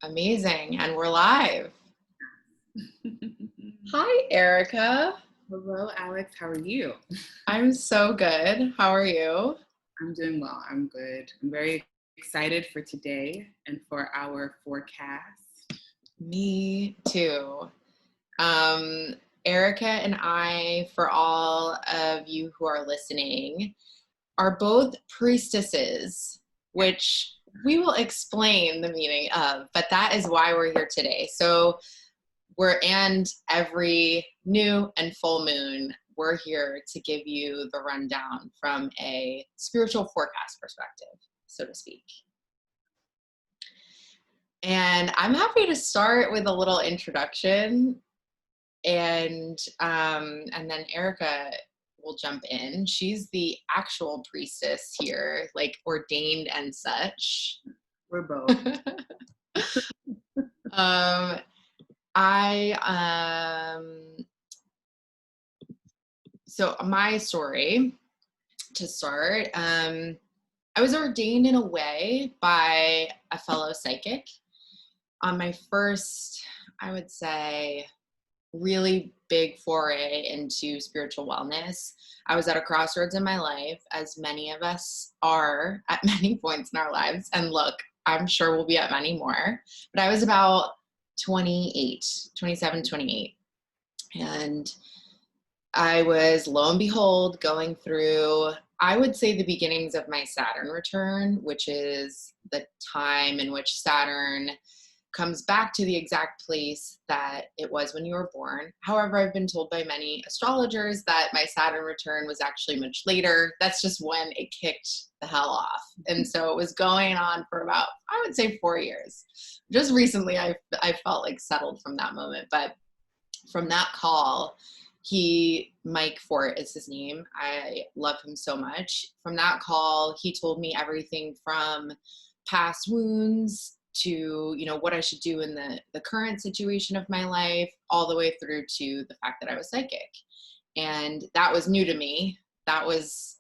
Amazing. And we're live. Hi, Erica. Hello, Alex. How are you? I'm so good. How are you? I'm doing well. I'm good. I'm very excited for today and for our forecast. Me too. Erica and I, for all of you who are listening, are both priestesses, which we will explain the meaning of, but that is why we're here today. So and every new and full moon, we're here to give you the rundown from a spiritual forecast perspective, so to speak. And I'm happy to start with a little introduction, and then Erica will jump in. She's the actual priestess here, like ordained and such. We're both. So my story to start, I was ordained in a way by a fellow psychic on my first, I would say, really big foray into spiritual wellness. I was at a crossroads in my life, as many of us are at many points in our lives. And look, I'm sure we'll be at many more, but I was about 27, 28. And I was, lo and behold, going through, I would say, the beginnings of my Saturn return, which is the time in which Saturn comes back to the exact place that it was when you were born. However, I've been told by many astrologers that my Saturn return was actually much later. That's just when it kicked the hell off. And so it was going on for about, I would say, 4 years. Just recently, I felt like settled from that moment. But from that call, Mike Fort is his name. I love him so much. From that call, he told me everything from past wounds to, what I should do in the current situation of my life, all the way through to the fact that I was psychic. And that was new to me. That was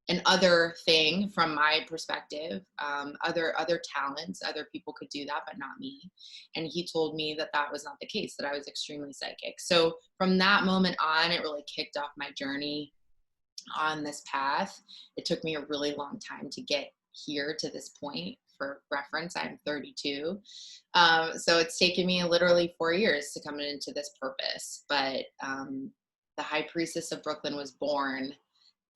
an other thing from my perspective. Other talents, other people could do that, but not me. And he told me that that was not the case, that I was extremely psychic. So from that moment on, it really kicked off my journey on this path. It took me a really long time to get here to this point. For reference, I'm 32. So it's taken me literally 4 years to come into this purpose. But the High Priestess of Brooklyn was born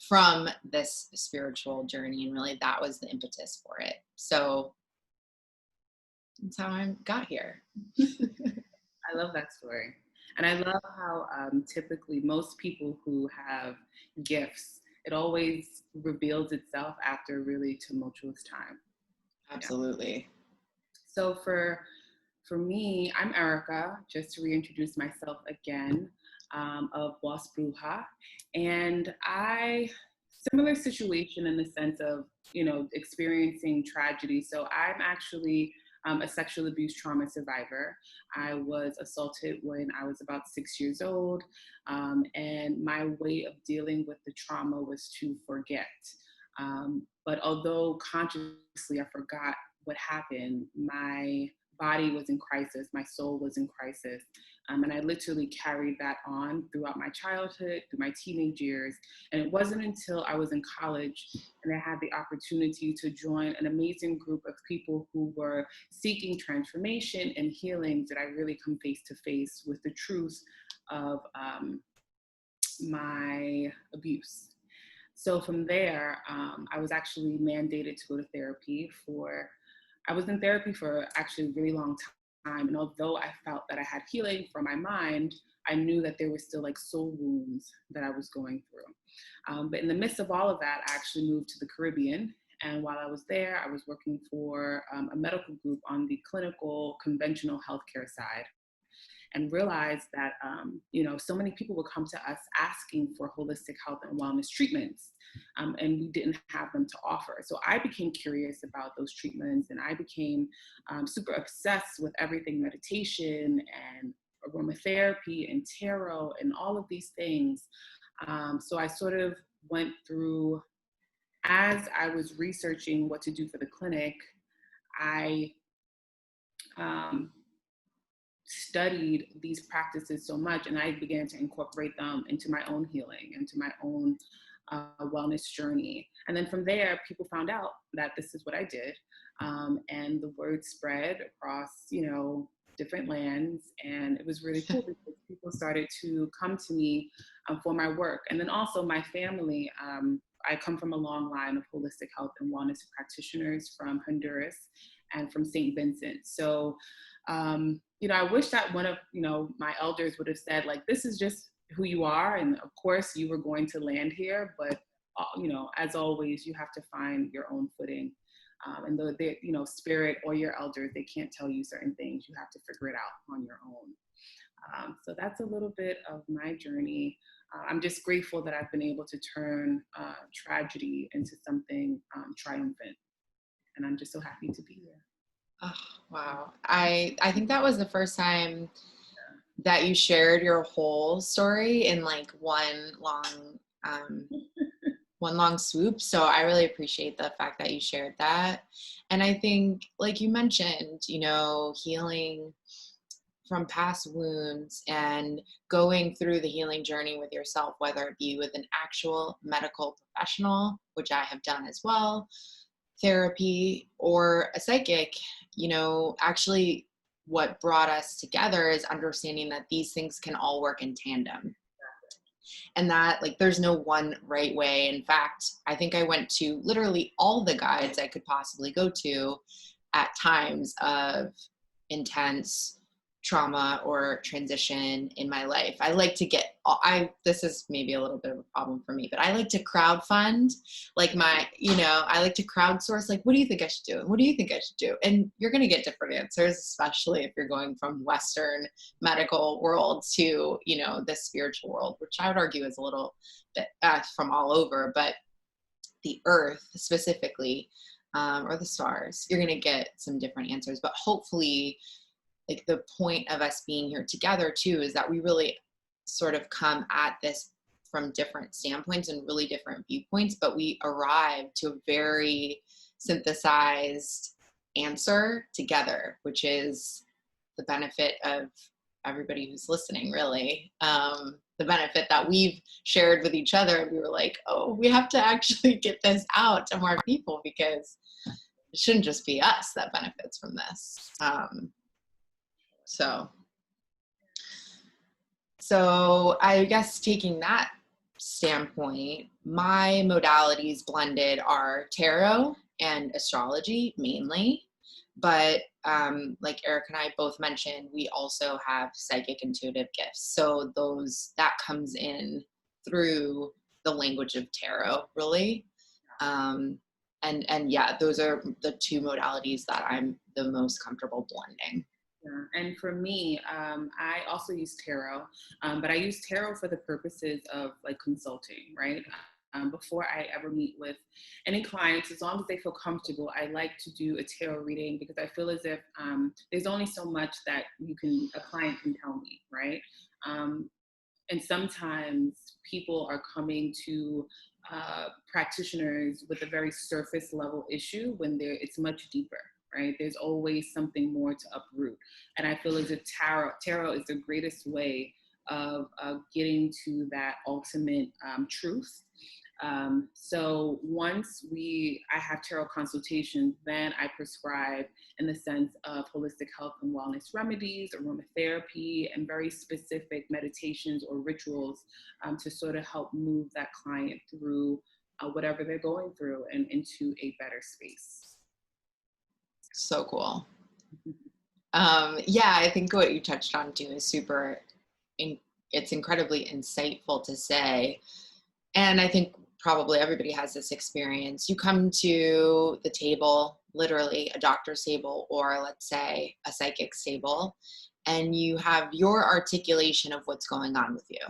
from this spiritual journey, and really that was the impetus for it. So that's how I got here. I love that story. And I love how typically most people who have gifts, it always reveals itself after a really tumultuous time. Absolutely. Yeah. So for me, I'm Erica, just to reintroduce myself again, of Boss Bruja. And similar situation in the sense of, experiencing tragedy. So I'm actually a sexual abuse trauma survivor. I was assaulted when I was about 6 years old. And my way of dealing with the trauma was to forget. But although consciously I forgot what happened, my body was in crisis, my soul was in crisis. And I literally carried that on throughout my childhood, through my teenage years. And it wasn't until I was in college and I had the opportunity to join an amazing group of people who were seeking transformation and healing that I really come face to face with the truth of my abuse. So from there, I was actually mandated to go to therapy I was in therapy for actually a really long time. And although I felt that I had healing for my mind, I knew that there were still like soul wounds that I was going through. But in the midst of all of that, I actually moved to the Caribbean. And while I was there, I was working for a medical group on the clinical conventional healthcare side, and realized that, so many people would come to us asking for holistic health and wellness treatments, and we didn't have them to offer. So I became curious about those treatments, and I became super obsessed with everything meditation and aromatherapy and tarot and all of these things. So I sort of went through, as I was researching what to do for the clinic, I studied these practices so much, and I began to incorporate them into my own healing, into my own wellness journey. And then from there, people found out that this is what I did. And the word spread across, different lands. And it was really cool because people started to come to me for my work. And then also my family, I come from a long line of holistic health and wellness practitioners from Honduras and from St. Vincent. So, I wish that one of, my elders would have said, like, this is just who you are. And of course you were going to land here, but, as always, you have to find your own footing. And the spirit or your elders, they can't tell you certain things. You have to figure it out on your own. So that's a little bit of my journey. I'm just grateful that I've been able to turn tragedy into something triumphant. And I'm just so happy to be here. Oh, wow. I think that was the first time that you shared your whole story in like one long swoop. So I really appreciate the fact that you shared that. And I think, like you mentioned, healing from past wounds and going through the healing journey with yourself, whether it be with an actual medical professional, which I have done as well, therapy, or a psychic, actually what brought us together is understanding that these things can all work in tandem. And that, like, there's no one right way. In fact, I think I went to literally all the guides I could possibly go to at times of intense trauma or transition in my life. I like to this is maybe a little bit of a problem for me, but I like to crowdfund, like I like to crowdsource, like, what do you think I should do? And what do you think I should do? And you're going to get different answers, especially if you're going from Western medical world to, the spiritual world, which I would argue is a little bit from all over, but the earth specifically, or the stars, you're going to get some different answers. But hopefully, like, the point of us being here together too is that we really sort of come at this from different standpoints and really different viewpoints, but we arrive to a very synthesized answer together, which is the benefit of everybody who's listening, really. The benefit that we've shared with each other. We were like, oh, we have to actually get this out to more people, because it shouldn't just be us that benefits from this. So I guess taking that standpoint, my modalities blended are tarot and astrology mainly, but like Eric and I both mentioned, we also have psychic intuitive gifts. So that comes in through the language of tarot, really. And yeah, those are the two modalities that I'm the most comfortable blending. Yeah. And for me, I also use tarot, but I use tarot for the purposes of like consulting, right? Before I ever meet with any clients, as long as they feel comfortable, I like to do a tarot reading, because I feel as if there's only so much that a client can tell me, right? And sometimes people are coming to practitioners with a very surface level issue when it's much deeper. Right? There's always something more to uproot. And I feel as if tarot is the greatest way of getting to that ultimate truth. So once I have tarot consultations, then I prescribe in the sense of holistic health and wellness remedies, aromatherapy, and very specific meditations or rituals to sort of help move that client through whatever they're going through and into a better space. So cool. Yeah, I think what you touched on too is it's incredibly insightful to say. And I think probably everybody has this experience. You come to the table, literally a doctor's table, or let's say a psychic's table, and you have your articulation of what's going on with you.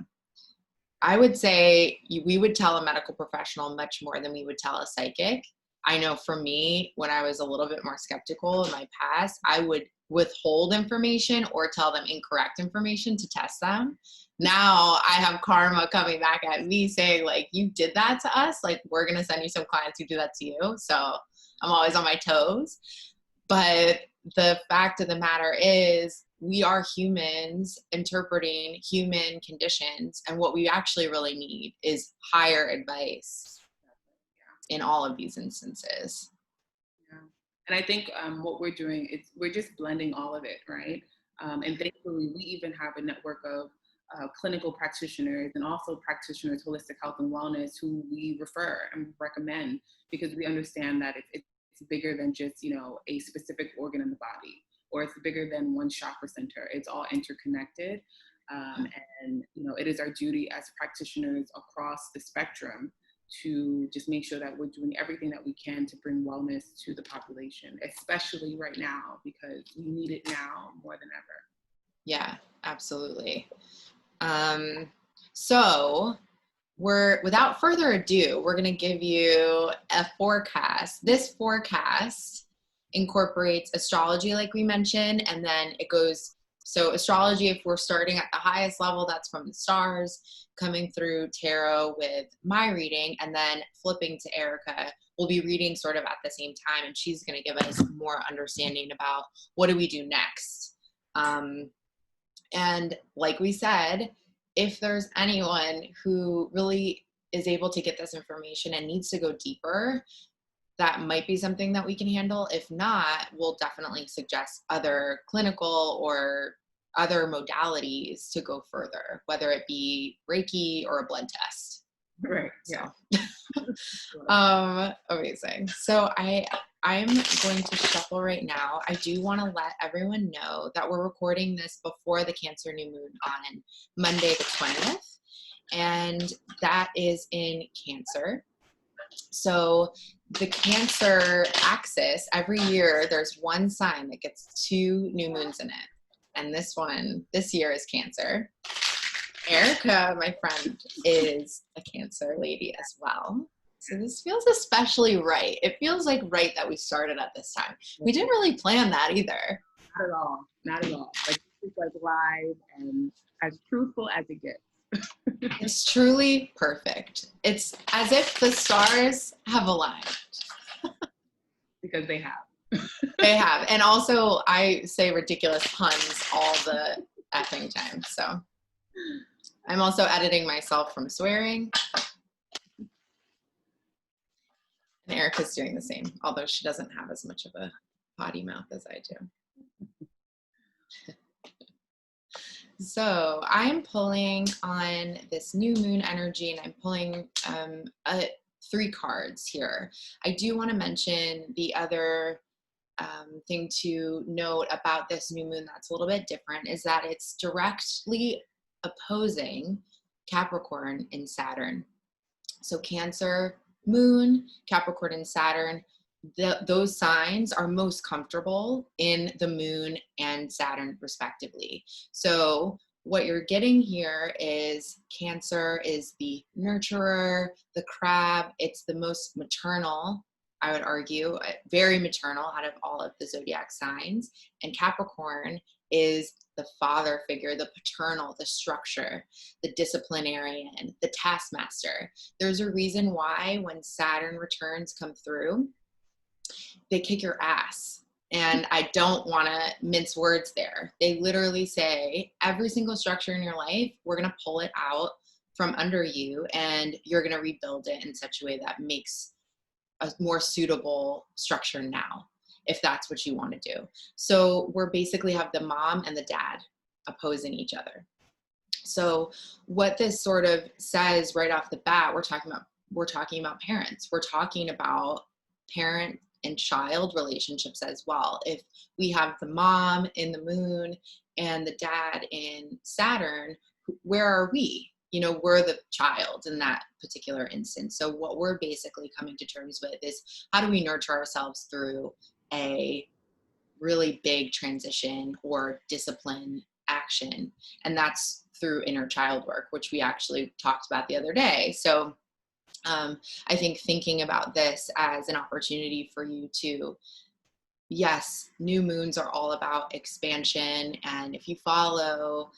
I would say we would tell a medical professional much more than we would tell a psychic. I know for me, when I was a little bit more skeptical in my past, I would withhold information or tell them incorrect information to test them. Now I have karma coming back at me saying, like, you did that to us. Like, we're going to send you some clients who do that to you. So I'm always on my toes. But the fact of the matter is we are humans interpreting human conditions, and what we actually really need is higher advice in all of these instances. Yeah. And I think what we're doing is we're just blending all of it, right? And thankfully, we even have a network of clinical practitioners and also practitioners, holistic health and wellness, who we refer and recommend, because we understand that it's bigger than just, you know, a specific organ in the body, or it's bigger than one chakra center. It's all interconnected. And, you know, it is our duty as practitioners across the spectrum to just make sure that we're doing everything that we can to bring wellness to the population, especially right now, because we need it now more than ever. Yeah, absolutely. So without further ado, we're going to give you a forecast. This forecast incorporates astrology, like we mentioned, and then it goes, so astrology, if we're starting at the highest level, that's from the stars, coming through tarot with my reading, and then flipping to Erica. We'll be reading sort of at the same time, and she's going to give us more understanding about what do we do next. And like we said, if there's anyone who really is able to get this information and needs to go deeper, that might be something that we can handle. If not, we'll definitely suggest other clinical or other modalities to go further, whether it be Reiki or a blood test. Right. Yeah. Amazing. So I'm going to shuffle right now. I do want to let everyone know that we're recording this before the Cancer new moon on Monday the 20th, and that is in Cancer. So the Cancer axis, every year there's one sign that gets 2 new moons in it. And this year is Cancer. Erica, my friend, is a Cancer lady as well. So this feels especially right. It feels like right that we started at this time. We didn't really plan that either. Not at all. Not at all. Like, it's like live and as truthful as it gets. It's truly perfect. It's as if the stars have aligned. Because they have. They have. And also, I say ridiculous puns all the effing time. So I'm also editing myself from swearing. And Erica's doing the same, although she doesn't have as much of a potty mouth as I do. So I'm pulling on this new moon energy, and I'm pulling 3 cards here. I do want to mention the other thing to note about this new moon that's a little bit different is that it's directly opposing Capricorn in Saturn. So Cancer moon, Capricorn and Saturn, those signs are most comfortable in the moon and Saturn respectively. So what you're getting here is Cancer is the nurturer, the crab. It's the most maternal, I would argue, very maternal out of all of the zodiac signs. And Capricorn is the father figure, the paternal, the structure, the disciplinarian, the taskmaster. There's a reason why when Saturn returns come through, they kick your ass. And I don't want to mince words there. They literally say every single structure in your life, we're going to pull it out from under you, and you're going to rebuild it in such a way that makes a more suitable structure now, if that's what you want to do. So we're basically have the mom and the dad opposing each other. So what this sort of says right off the bat, we're talking about parents. We're talking about parent and child relationships as well. If we have the mom in the moon and the dad in Saturn, where are we? You know, we're the child in that particular instance. So what we're basically coming to terms with is how do we nurture ourselves through a really big transition or discipline action? And that's through inner child work, which we actually talked about the other day. So I think thinking about this as an opportunity for you to, yes, new moons are all about expansion. And if you follow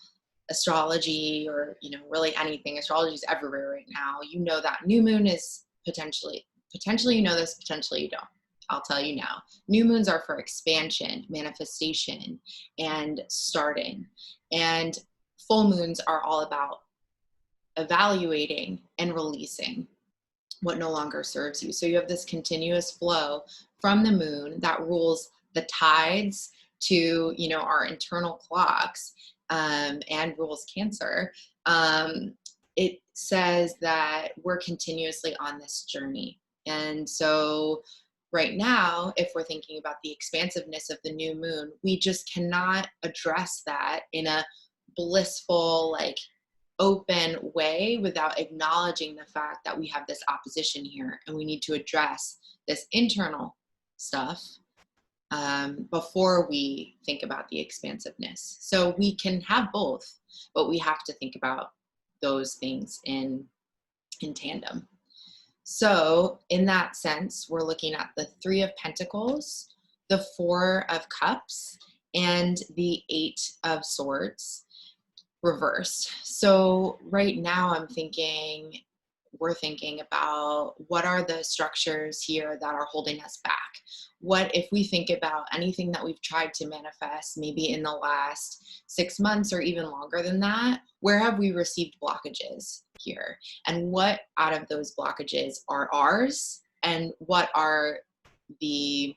astrology or, you know, really anything, astrology is everywhere right now. You know that new moon is potentially you know this, potentially you don't. I'll tell you now. New moons are for expansion, manifestation, and starting. And full moons are all about evaluating and releasing what no longer serves you. So you have this continuous flow from the moon that rules the tides to, you know, our internal clocks, and rules Cancer. It says that we're continuously on this journey. And so right now, if we're thinking about the expansiveness of the new moon, we just cannot address that in a blissful, like, open way without acknowledging the fact that we have this opposition here and we need to address this internal stuff before we think about the expansiveness. So we can have both, but we have to think about those things in tandem. So in that sense, we're looking at the 3 of Pentacles, the 4 of Cups, and the 8 of Swords reversed. So right now we're thinking about what are the structures here that are holding us back. What if we think about anything that we've tried to manifest, maybe in the last 6 months or even longer than that, where have we received blockages here? And what out of those blockages are ours? And what are the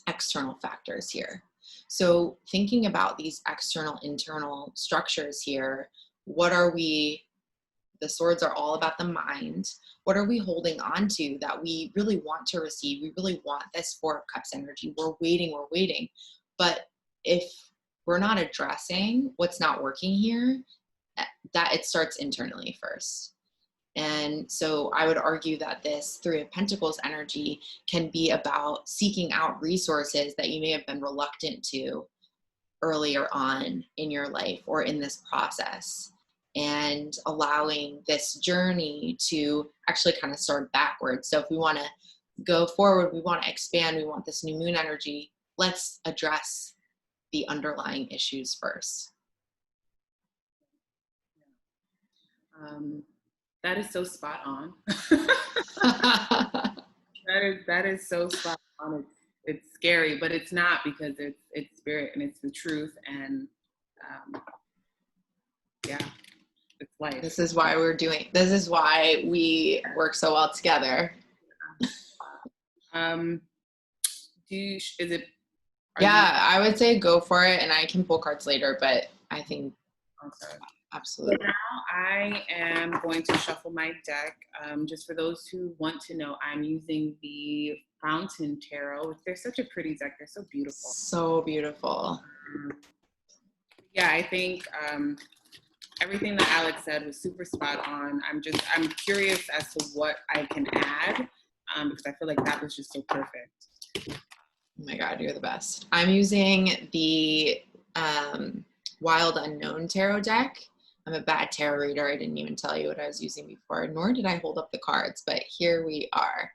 external factors here? So thinking about these external, internal structures here, the swords are all about the mind. What are we holding on to that we really want to receive? We really want this 4 of Cups energy. We're waiting. But if we're not addressing what's not working here, that it starts internally first. And so I would argue that this 3 of Pentacles energy can be about seeking out resources that you may have been reluctant to earlier on in your life or in this process, and allowing this journey to actually kind of start backwards. So if we want to go forward, we want to expand, we want this new moon energy, let's address the underlying issues first. That is so spot on. That is so spot on. It's scary, but it's not, because it's spirit and it's the truth, and yeah, it's life. This is why we work so well together. I would say go for it, and I can pull cards later, but I think okay. Absolutely. So now I am going to shuffle my deck. Just for those who want to know, I'm using the Fountain Tarot. They're such a pretty deck. They're so beautiful. So beautiful. Yeah, I think everything that Alex said was super spot on. I'm curious as to what I can add, because I feel like that was just so perfect. Oh my God, you're the best. I'm using the Wild Unknown Tarot deck. I'm a bad tarot reader. I didn't even tell you what I was using before, nor did I hold up the cards, but here we are.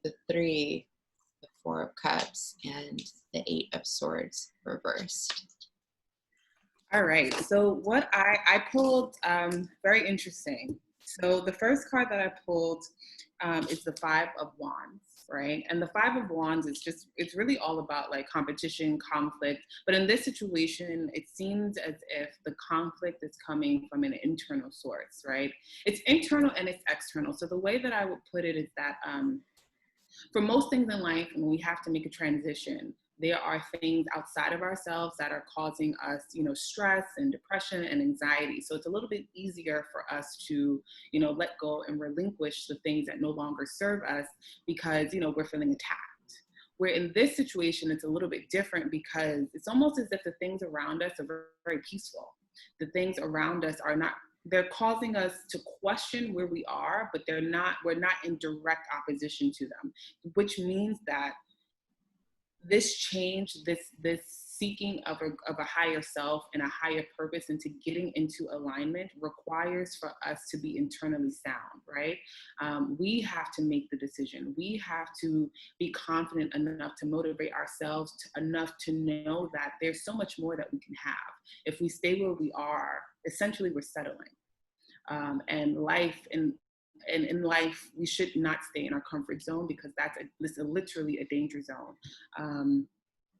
The 3, the 4 of Cups, and the 8 of Swords reversed. All right, so what I pulled, very interesting. So the first card that I pulled is the 5 of Wands. Right? And the 5 of Wands is it's really all about like competition, conflict. But in this situation, it seems as if the conflict is coming from an internal source, right? It's internal and it's external. So the way that I would put it is that for most things in life, when we have to make a transition, there are things outside of ourselves that are causing us, stress and depression and anxiety. So it's a little bit easier for us to, let go and relinquish the things that no longer serve us because, we're feeling attacked. Where in this situation, it's a little bit different because it's almost as if the things around us are very, very peaceful. The things around us are not, they're causing us to question where we are, but we're not in direct opposition to them, which means that this change, this seeking of a higher self and a higher purpose into getting into alignment requires for us to be internally sound, right? We have to make the decision. We have to be confident enough to motivate ourselves enough to know that there's so much more that we can have. If we stay where we are, essentially we're settling. And life and in life, we should not stay in our comfort zone, because this is literally a danger zone.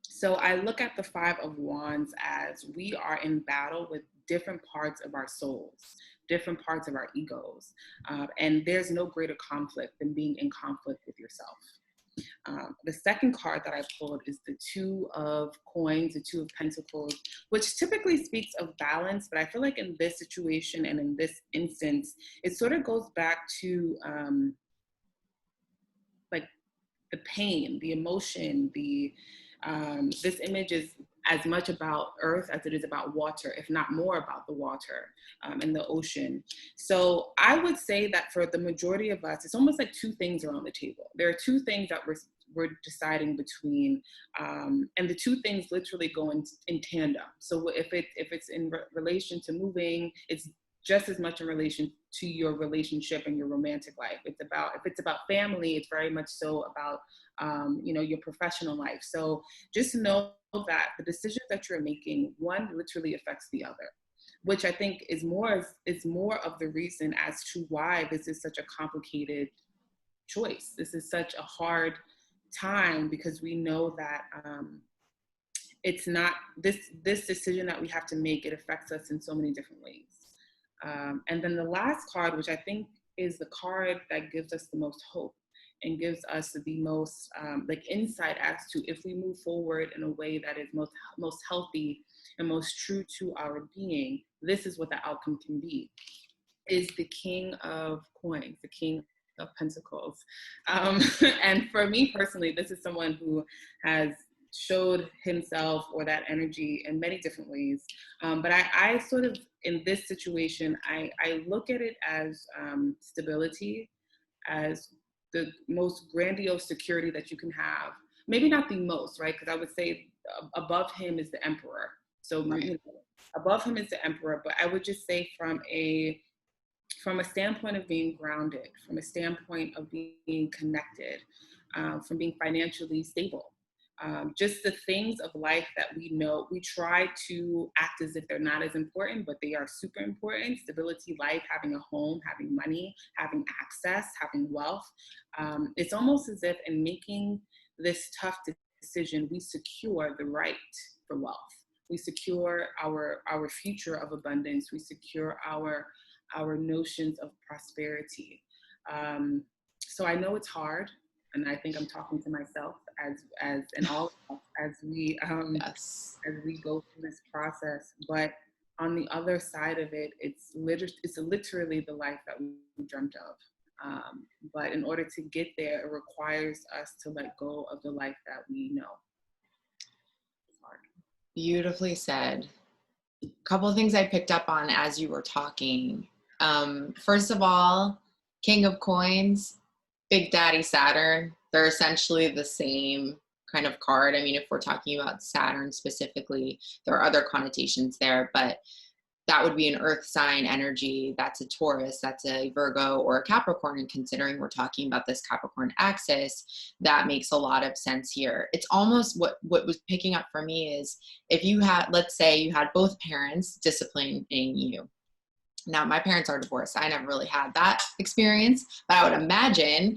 So I look at the Five of Wands as we are in battle with different parts of our souls, different parts of our egos. And there's no greater conflict than being in conflict with yourself. The second card that I pulled is the Two of Coins, the Two of Pentacles, which typically speaks of balance. But I feel like in this situation and in this instance, it sort of goes back to like the pain, the emotion, this image is as much about earth as it is about water, if not more about the water and the ocean. So I would say that for the majority of us, it's almost like two things are on the table. There are two things that we're deciding between, and the two things literally go in tandem. So if it's in relation to moving, it's just as much in relation to your relationship and your romantic life. If it's about family, it's very much so about your professional life. So just know that the decisions that you're making, one literally affects the other, which I think is more of the reason as to why this is such a complicated choice. This is such a hard time, because we know that it's not this decision that we have to make. It affects us in so many different ways. And then the last card, which I think is the card that gives us the most hope and gives us the most insight as to if we move forward in a way that is most healthy and most true to our being, this is what the outcome can be, is the King of Coins, the King of Pentacles. And for me personally, this is someone who has showed himself or that energy in many different ways. But I sort of, in this situation, I look at it as stability, as the most grandiose security that you can have. Maybe not the most, right? Because I would say above him is the Emperor. So right. Above him is the Emperor, but I would just say from a standpoint of being grounded, from a standpoint of being connected, from being financially stable. Just the things of life that we know, we try to act as if they're not as important, but they are super important. Stability, life, having a home, having money, having access, having wealth. It's almost as if in making this tough decision, we secure the right for wealth. We secure our future of abundance. We secure our notions of prosperity. So I know it's hard. And I think I'm talking to myself as and all of us as we Yes. as we go through this process. But on the other side of it, it's literally the life that we dreamt of. But in order to get there, it requires us to let go of the life that we know. It's hard. Beautifully said. A couple of things I picked up on as you were talking. First of all, King of Coins, Big Daddy Saturn, they're essentially the same kind of card. I mean, if we're talking about Saturn specifically, there are other connotations there, but that would be an earth sign energy. That's a Taurus, that's a Virgo or a Capricorn. And considering we're talking about this Capricorn axis, that makes a lot of sense here. It's almost what was picking up for me is if you had, let's say you had both parents disciplining you. Now, my parents are divorced. I never really had that experience, but I would imagine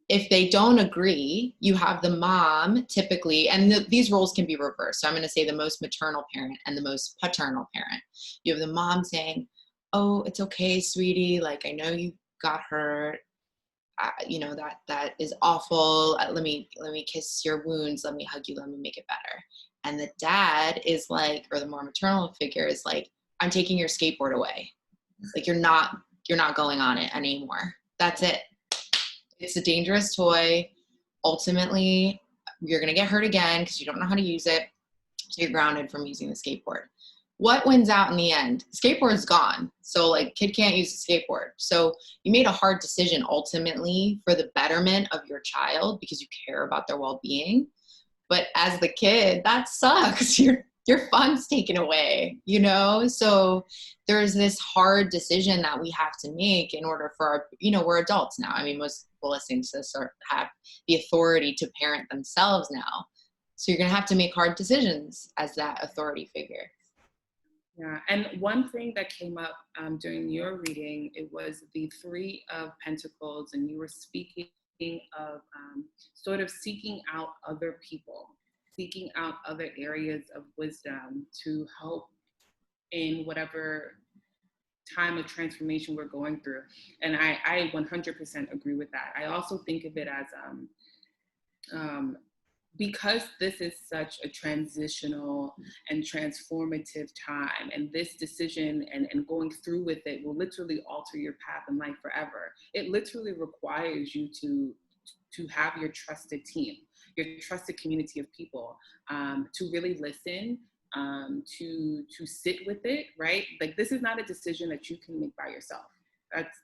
if they don't agree, you have the mom typically, and these roles can be reversed. So I'm going to say the most maternal parent and the most paternal parent. You have the mom saying, oh, it's okay, sweetie. Like, I know you got hurt. That is awful. Let me kiss your wounds. Let me hug you. Let me make it better. And the dad is like, or the more maternal figure is like, I'm taking your skateboard away. Like, you're not going on it anymore. That's it. It's a dangerous toy. Ultimately, you're going to get hurt again because you don't know how to use it. So you're grounded from using the skateboard. What wins out in the end? Skateboard's gone. So like, kid can't use the skateboard. So you made a hard decision ultimately for the betterment of your child because you care about their well-being. But as the kid, that sucks. Your fun's taken away, So there's this hard decision that we have to make in order for we're adults now. I mean, most people listening to this have the authority to parent themselves now. So you're going to have to make hard decisions as that authority figure. Yeah, and one thing that came up during your reading, it was the Three of Pentacles, and you were speaking of sort of seeking out other people, seeking out other areas of wisdom to help in whatever time of transformation we're going through. And I 100% agree with that. I also think of it as because this is such a transitional and transformative time, and this decision and going through with it will literally alter your path in life forever. It literally requires you to have your trusted team, your trusted community of people, to really listen, to sit with it, right? Like, this is not a decision that you can make by yourself. That's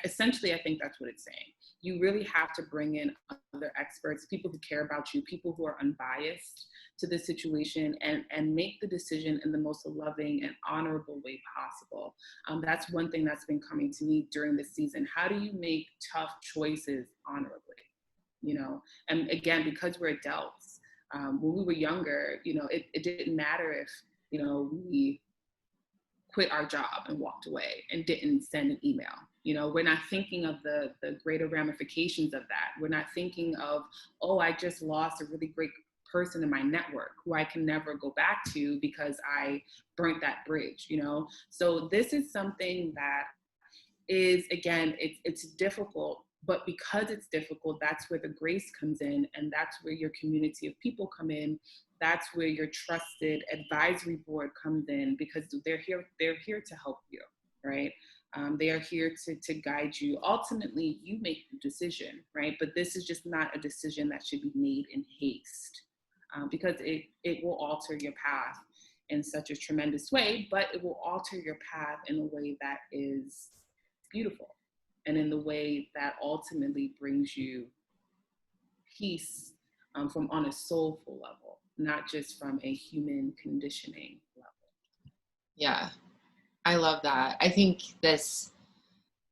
essentially, I think that's what it's saying. You really have to bring in other experts, people who care about you, people who are unbiased to the situation, and make the decision in the most loving and honorable way possible. That's one thing that's been coming to me during this season. How do you make tough choices honorably? You know, and again, because we're adults, when we were younger, you know, it didn't matter if, you know, we quit our job and walked away and didn't send an email. You know, we're not thinking of the greater ramifications of that. We're not thinking of, oh, I just lost a really great person in my network who I can never go back to because I burnt that bridge, you know? So this is something that is, again, it's difficult, but because it's difficult, that's where the grace comes in, and that's where your community of people come in. That's where your trusted advisory board comes in, because they're here to help you, right? They are here to guide you. Ultimately, you make the decision, right? But this is just not a decision that should be made in haste, because it will alter your path in such a tremendous way, but it will alter your path in a way that is beautiful, and in the way that ultimately brings you peace, from on a soulful level, not just from a human conditioning level. Yeah, I love that. I think this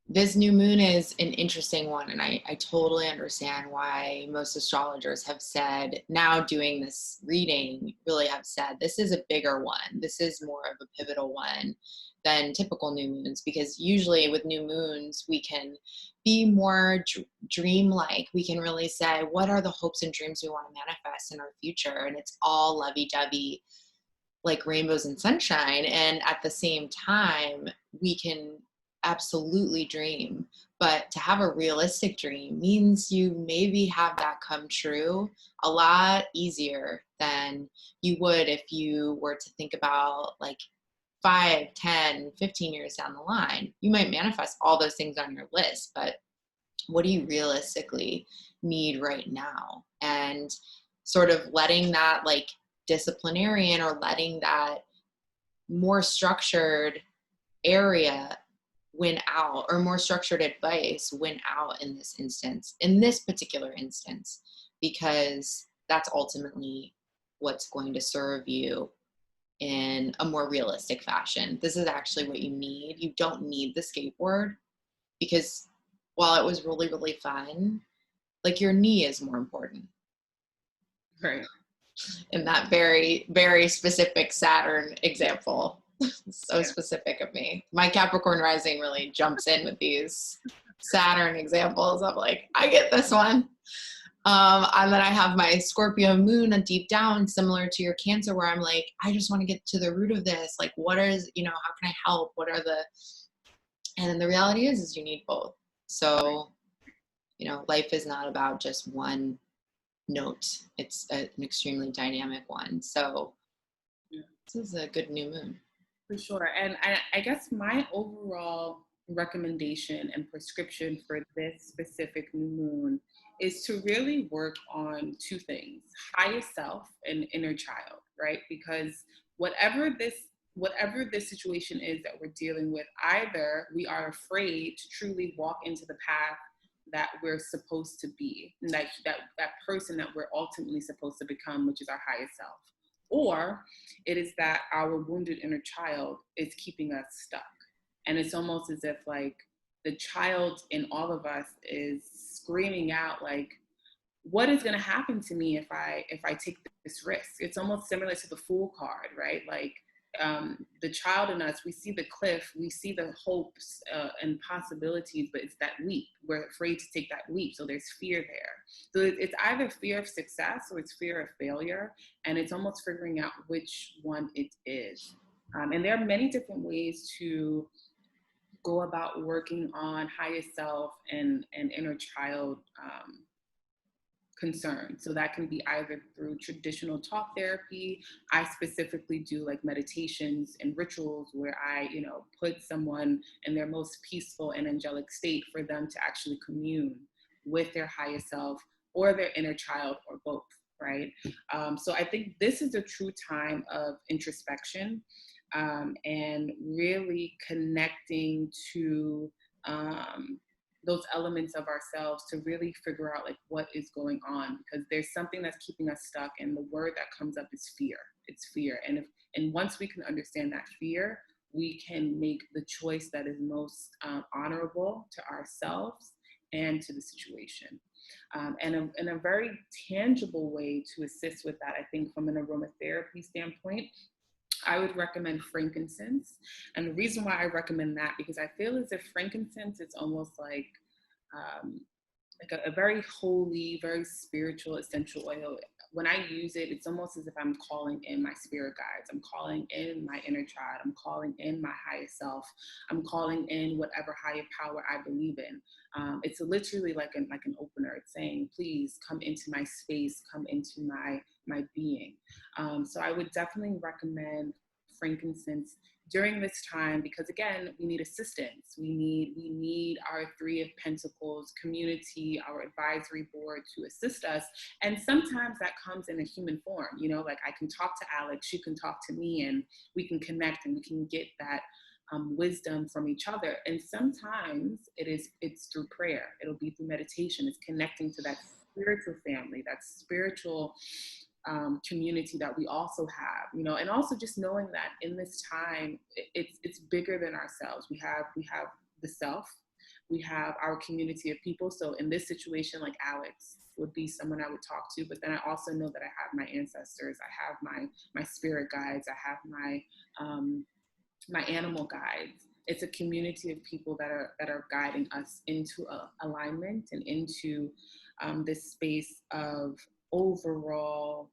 new moon is an interesting one, and I totally understand why most astrologers have said, now doing this reading, really have said this is a bigger one. This is more of a pivotal one than typical new moons, because usually with new moons we can be more dreamlike. We can really say, what are the hopes and dreams we want to manifest in our future? And it's all lovey-dovey, like rainbows and sunshine. And at the same time, we can absolutely dream, but to have a realistic dream means you maybe have that come true a lot easier than you would if you were to think about like 5, 10, 15 years down the line. You might manifest all those things on your list, but what do you realistically need right now? And sort of letting that like disciplinarian, or letting that more structured area win out, or more structured advice win out in this particular instance, because that's ultimately what's going to serve you in a more realistic fashion. This is actually what you need. You don't need the skateboard, because while it was really, really fun, like your knee is more important. Right. In that very, very specific Saturn example. So specific of me. My Capricorn rising really jumps in with these Saturn examples. I'm like, I get this one. And then I have my Scorpio moon and deep down, similar to your Cancer, where I'm like, I just want to get to the root of this. Like, what is, how can I help? And then the reality is you need both. So, life is not about just one note. It's an extremely dynamic one. So this is a good new moon. For sure. And I guess my overall recommendation and prescription for this specific new moon is to really work on two things: highest self and inner child, right? Because whatever this situation is that we're dealing with, either we are afraid to truly walk into the path that we're supposed to be, and that person that we're ultimately supposed to become, which is our highest self, or it is that our wounded inner child is keeping us stuck. And it's almost as if like the child in all of us is screaming out like, what is going to happen to me if I take this risk? It's almost similar to the Fool card, right? Like, the child in us, we see the cliff, we see the hopes and possibilities, but it's that leap. We're afraid to take that leap. So there's fear there. So it's either fear of success or it's fear of failure. And it's almost figuring out which one it is. And there are many different ways to go about working on highest self and inner child concern. So that can be either through traditional talk therapy. I specifically do like meditations and rituals where I, put someone in their most peaceful and angelic state for them to actually commune with their highest self or their inner child or both, right? So I think this is a true time of introspection and really connecting to those elements of ourselves to really figure out like what is going on, because there's something that's keeping us stuck, and the word that comes up is fear. It's fear. And once we can understand that fear, we can make the choice that is most honorable to ourselves and to the situation. And in a very tangible way to assist with that, I think from an aromatherapy standpoint, I would recommend frankincense. And the reason why I recommend that, because I feel as if frankincense is almost like a very holy, very spiritual essential oil. When I use it, it's almost as if I'm calling in my spirit guides. I'm calling in my inner child. I'm calling in my highest self. I'm calling in whatever higher power I believe in. It's literally like an opener. It's saying, please come into my space, come into my being. So I would definitely recommend frankincense during this time, because again, we need assistance. We need our Three of Pentacles community, our advisory board to assist us. And sometimes that comes in a human form, like I can talk to Alex, she can talk to me, and we can connect and we can get that wisdom from each other. And sometimes it's through prayer. It'll be through meditation. It's connecting to that spiritual family, that spiritual community that we also have, and also just knowing that in this time, it's bigger than ourselves. We have the self, we have our community of people. So in this situation, like Alex would be someone I would talk to, but then I also know that I have my ancestors, I have my spirit guides, I have my animal guides. It's a community of people that are guiding us into alignment and into this space of overall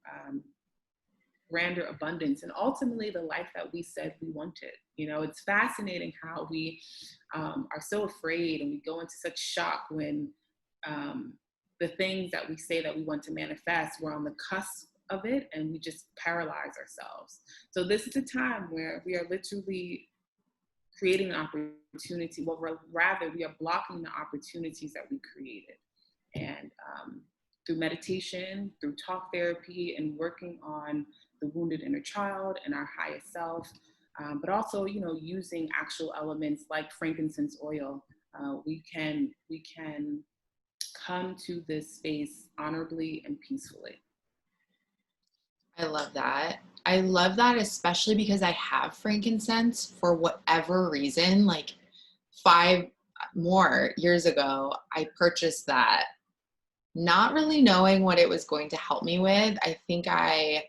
grander abundance, and ultimately the life that we said we wanted. It's fascinating how we are so afraid and we go into such shock when the things that we say that we want to manifest, we're on the cusp of it and we just paralyze ourselves. So this is a time where we are literally creating an opportunity. Well, rather, we are blocking the opportunities that we created. And through meditation, through talk therapy, and working on the wounded inner child and our highest self, but also, using actual elements like frankincense oil, we can come to this space honorably and peacefully. I love that. I love that, especially because I have frankincense for whatever reason. Like 5 more years ago, I purchased that, not really knowing what it was going to help me with. I think I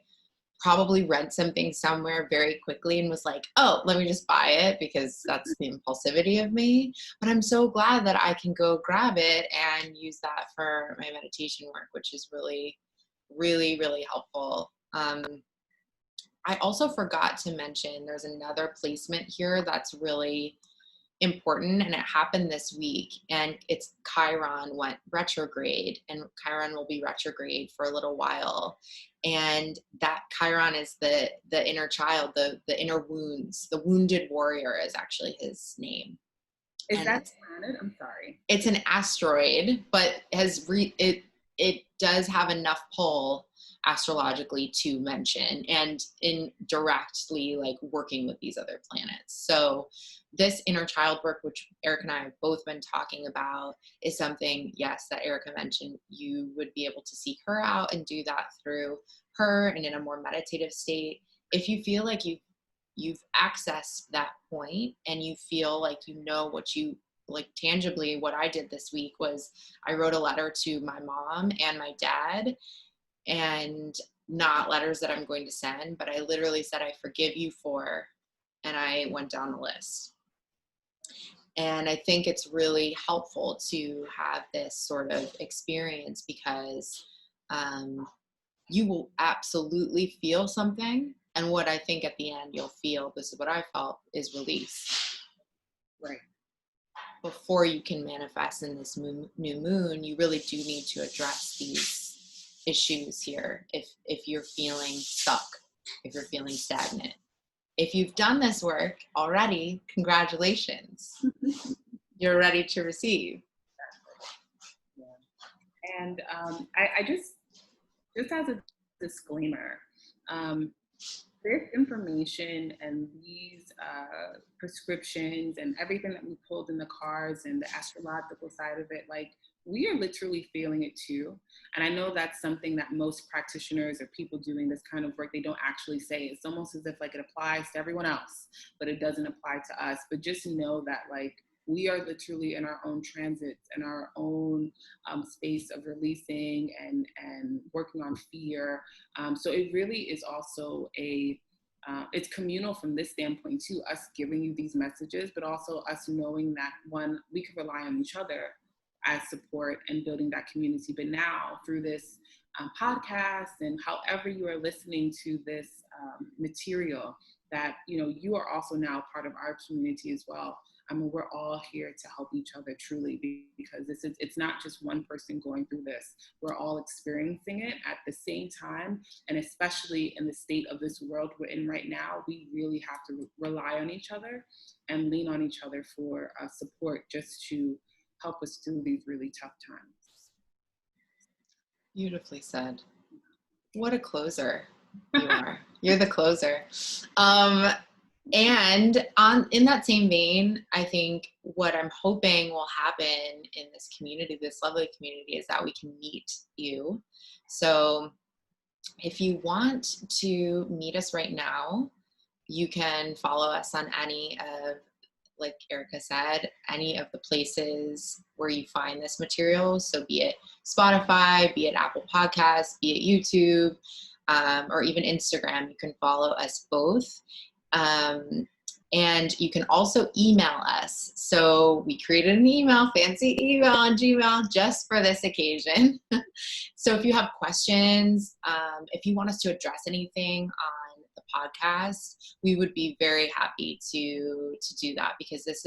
probably read something somewhere very quickly and was like, oh, let me just buy it, because that's the impulsivity of me. But I'm so glad that I can go grab it and use that for my meditation work, which is really, really, really helpful. I also forgot to mention there's another placement here that's really important, and it happened this week, and it's Chiron went retrograde, and Chiron will be retrograde for a little while. And that Chiron is the inner child, the inner wounds. The wounded warrior is actually his name. Is that planet? I'm sorry. It's an asteroid, but it does have enough pull astrologically to mention, and in directly like working with these other planets. So this inner child work, which Erica and I have both been talking about, is something, yes, that Erica mentioned. You would be able to seek her out and do that through her and in a more meditative state. If you feel like you've accessed that point and you feel like what you like tangibly, what I did this week was I wrote a letter to my mom and my dad, and not letters that I'm going to send, but I literally said, I forgive you for, and I went down the list. And I think it's really helpful to have this sort of experience because you will absolutely feel something. And what I think at the end you'll feel, this is what I felt, is release. Right. Before you can manifest in this new moon, you really do need to address these issues here. If you're feeling stuck, if you're feeling stagnant. If you've done this work already, congratulations. You're ready to receive. Yeah. And I just as a disclaimer, this information and these prescriptions and everything that we pulled in the cards and the astrological side of it, like, we are literally feeling it too. And I know that's something that most practitioners or people doing this kind of work, they don't actually say. It's almost as if like it applies to everyone else, but it doesn't apply to us. But just know that, like, we are literally in our own transits and our own space of releasing and working on fear. So it really is also it's communal from this standpoint too, us giving you these messages, but also us knowing that, one, we can rely on each other as support and building that community. But now through this podcast and however you are listening to this material, that, you know, you are also now part of our community as well. I mean, we're all here to help each other truly, because it's not just one person going through this. We're all experiencing it at the same time. And especially in the state of this world we're in right now, we really have to rely on each other and lean on each other for support, just to help us through these really tough times. Beautifully said. What a closer you are. You're the closer. And in that same vein, I think what I'm hoping will happen in this community, this lovely community, is that we can meet you. So if you want to meet us right now, you can follow us on any of, like Erica said, any of the places where you find this material. So be it Spotify, be it Apple Podcasts, be it YouTube, or even Instagram, you can follow us both. And you can also email us. So we created an email, fancy email on Gmail, just for this occasion. So if you have questions, if you want us to address anything on the podcast, we would be very happy to do that, because this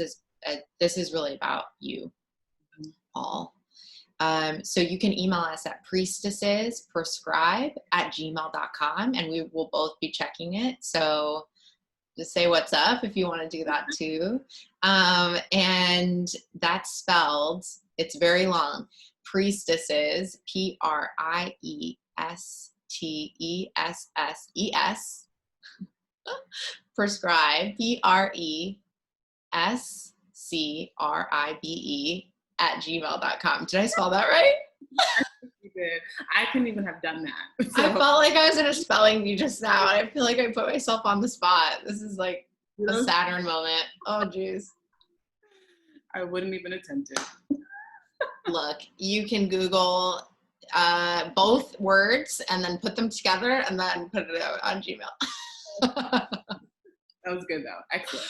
is really about you all. So you can email us at priestessesprescribe@gmail.com, and we will both be checking it. So just say what's up if you want to do that too. And that's spelled, it's very long, Priestesses, Priestesses, Prescribe, Prescribe, @gmail.com. Did I spell that right? You did. I couldn't even have done that. So. I felt like I was in a spelling bee just now, and I feel like I put myself on the spot. This is like a Saturn moment. Oh, geez. I wouldn't even attempt it. Look, you can Google both words and then put them together and then put it out on Gmail. That was good though. Excellent.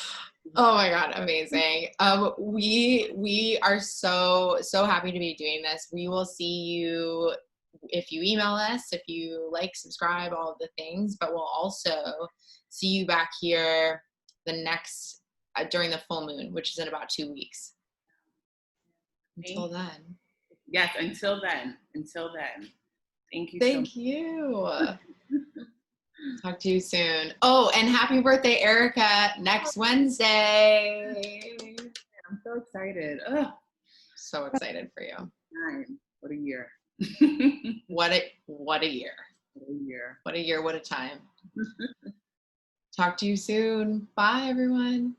Oh my God, amazing. We are so happy to be doing this. We will see you if you email us, if you like, subscribe, all of the things, but we'll also see you back here the next during the full moon, which is in about 2 weeks. Until then. Yes, until then. Thank you. Thank you. Talk to you soon. Oh, and happy birthday, Erica, next Wednesday. I'm so excited. Ugh. So excited for you. 9. What a year. What a year. What a year. What a year, what a time. Talk to you soon. Bye, everyone.